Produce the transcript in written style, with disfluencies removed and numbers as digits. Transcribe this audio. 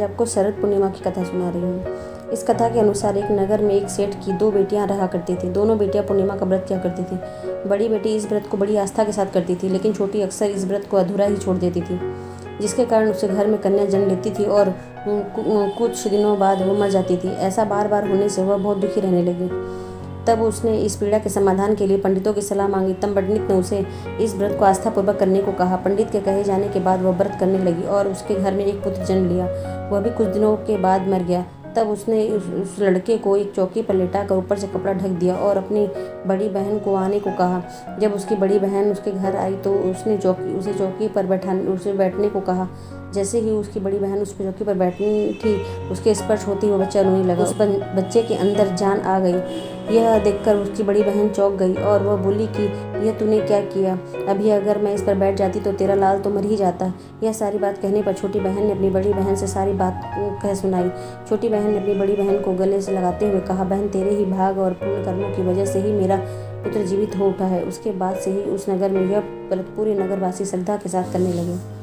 आपको शरद पूर्णिमा की कथा सुना रही हूँ। इस कथा के अनुसार एक नगर में एक सेठ की 2 बेटियां रहा करती थी। दोनों बेटियां पूर्णिमा का व्रत किया करती थी। बड़ी बेटी इस व्रत को बड़ी आस्था के साथ करती थी, लेकिन छोटी अक्सर इस व्रत को अधूरा ही छोड़ देती थी, जिसके कारण उसके घर में कन्या जन्म लेती थी और कुछ दिनों बाद वो मर जाती थी। ऐसा बार बार होने से वह बहुत दुखी रहने लगी। तब उसने इस पीड़ा के समाधान के लिए पंडितों की सलाह मांगी। तब पंडित ने उसे इस व्रत को आस्थापूर्वक करने को कहा। पंडित के कहे जाने के बाद वह व्रत करने लगी और उसके घर में एक पुत्र जन्म लिया। वह भी कुछ दिनों के बाद मर गया। तब उसने उस लड़के को एक चौकी पर लेटाकर ऊपर से कपड़ा ढक दिया और अपनी बड़ी बहन को आने को कहा। जब उसकी बड़ी बहन उसके घर आई तो उसने उसे चौकी पर बैठने को कहा। जैसे ही उसकी बड़ी बहन उस चौकी पर बैठी थी, उसके स्पर्श होते ही वह बच्चा रोने लगा। उस बच्चे के अंदर जान आ गई। यह देखकर उसकी बड़ी बहन चौंक गई और वह बोली कि यह तूने क्या किया? अभी अगर मैं इस पर बैठ जाती तो तेरा लाल तो मर ही जाता। यह सारी बात कहने पर छोटी बहन ने अपनी बड़ी बहन से सारी बात कह सुनाई। छोटी बहन ने अपनी बड़ी बहन को गले से लगाते हुए कहा, बहन, तेरे ही भाग और पुण्य कर्मों की वजह से ही मेरा पुत्र जीवित हो उठा है। उसके बाद से ही उस नगर में यह व्रत पूरे नगरवासी श्रद्धा के साथ करने लगे।